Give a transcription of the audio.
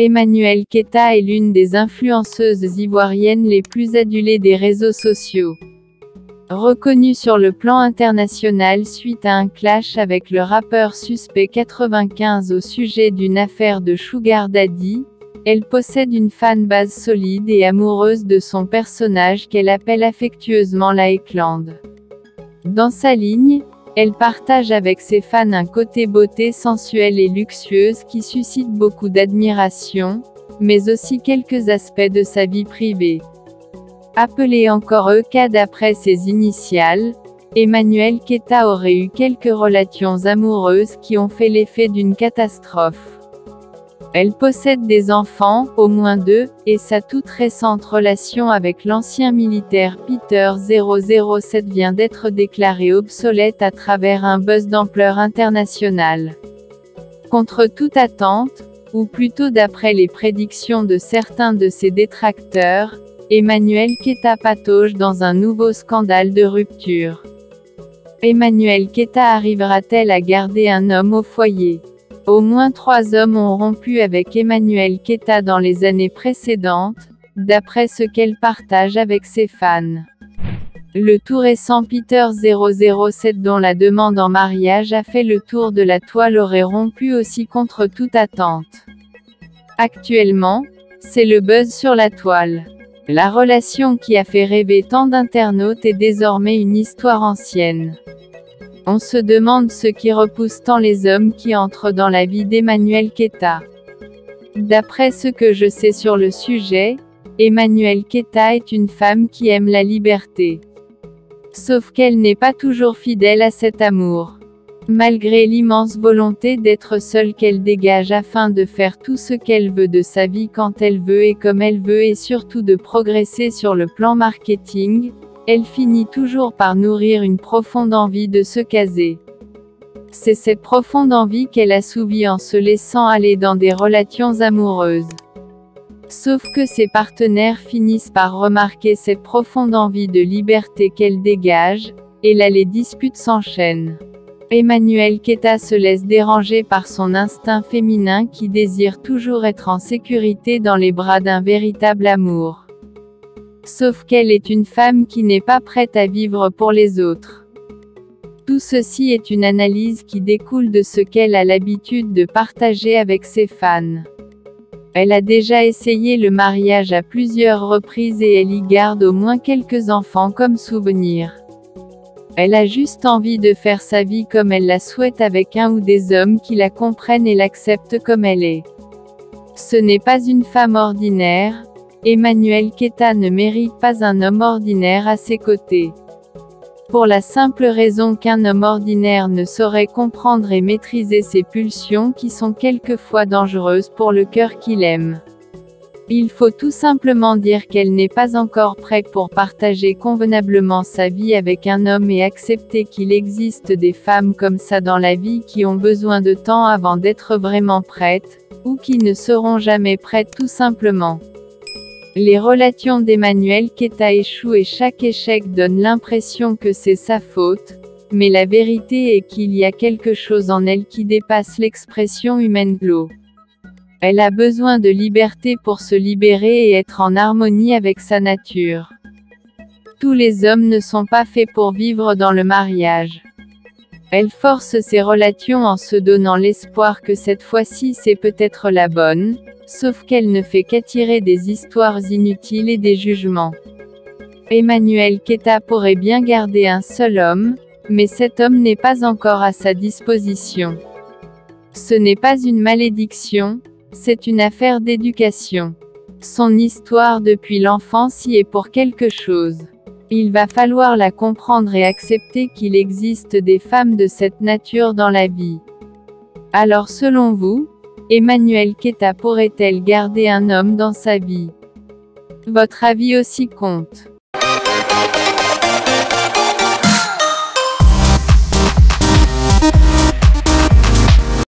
Emmanuelle Keta est l'une des influenceuses ivoiriennes les plus adulées des réseaux sociaux. Reconnue sur le plan international suite à un clash avec le rappeur Suspect 95 au sujet d'une affaire de Sugar Daddy, elle possède une fanbase solide et amoureuse de son personnage qu'elle appelle affectueusement la Ekland. Dans sa ligne, elle partage avec ses fans un côté beauté sensuelle et luxueuse qui suscite beaucoup d'admiration, mais aussi quelques aspects de sa vie privée. Appelée encore EK d'après ses initiales, Emmanuelle Keta aurait eu quelques relations amoureuses qui ont fait l'effet d'une catastrophe. Elle possède des enfants, au moins 2, et sa toute récente relation avec l'ancien militaire Peter 007 vient d'être déclarée obsolète à travers un buzz d'ampleur internationale. Contre toute attente, ou plutôt d'après les prédictions de certains de ses détracteurs, Emmanuelle Keta patauge dans un nouveau scandale de rupture. Emmanuelle Keta arrivera-t-elle à garder un homme au foyer ? Au moins 3 hommes ont rompu avec Emmanuelle Keta dans les années précédentes, d'après ce qu'elle partage avec ses fans. Le tout récent Peter 007 dont la demande en mariage a fait le tour de la toile aurait rompu aussi contre toute attente. Actuellement, c'est le buzz sur la toile. La relation qui a fait rêver tant d'internautes est désormais une histoire ancienne. On se demande ce qui repousse tant les hommes qui entrent dans la vie d'Emmanuelle Keta. D'après ce que je sais sur le sujet, Emmanuelle Keta est une femme qui aime la liberté. Sauf qu'elle n'est pas toujours fidèle à cet amour. Malgré l'immense volonté d'être seule qu'elle dégage afin de faire tout ce qu'elle veut de sa vie quand elle veut et comme elle veut et surtout de progresser sur le plan marketing, elle finit toujours par nourrir une profonde envie de se caser. C'est cette profonde envie qu'elle assouvit en se laissant aller dans des relations amoureuses. Sauf que ses partenaires finissent par remarquer cette profonde envie de liberté qu'elle dégage, et là les disputes s'enchaînent. Emmanuelle Keta se laisse déranger par son instinct féminin qui désire toujours être en sécurité dans les bras d'un véritable amour. Sauf qu'elle est une femme qui n'est pas prête à vivre pour les autres. Tout ceci est une analyse qui découle de ce qu'elle a l'habitude de partager avec ses fans. Elle a déjà essayé le mariage à plusieurs reprises et elle y garde au moins quelques enfants comme souvenir. Elle a juste envie de faire sa vie comme elle la souhaite avec un ou des hommes qui la comprennent et l'acceptent comme elle est. Ce n'est pas une femme ordinaire. Emmanuelle Keta ne mérite pas un homme ordinaire à ses côtés. Pour la simple raison qu'un homme ordinaire ne saurait comprendre et maîtriser ses pulsions qui sont quelquefois dangereuses pour le cœur qu'il aime. Il faut tout simplement dire qu'elle n'est pas encore prête pour partager convenablement sa vie avec un homme et accepter qu'il existe des femmes comme ça dans la vie qui ont besoin de temps avant d'être vraiment prêtes, ou qui ne seront jamais prêtes tout simplement. Les relations d'Emmanuelle Keta échouent et chaque échec donne l'impression que c'est sa faute, mais la vérité est qu'il y a quelque chose en elle qui dépasse l'expression humaine de l'eau. Elle a besoin de liberté pour se libérer et être en harmonie avec sa nature. Tous les hommes ne sont pas faits pour vivre dans le mariage. Elle force ses relations en se donnant l'espoir que cette fois-ci c'est peut-être la bonne, sauf qu'elle ne fait qu'attirer des histoires inutiles et des jugements. Emmanuelle Keta pourrait bien garder un seul homme, mais cet homme n'est pas encore à sa disposition. Ce n'est pas une malédiction, c'est une affaire d'éducation. Son histoire depuis l'enfance y est pour quelque chose. Il va falloir la comprendre et accepter qu'il existe des femmes de cette nature dans la vie. Alors selon vous, Emmanuelle Keta pourrait-elle garder un homme dans sa vie ? Votre avis aussi compte.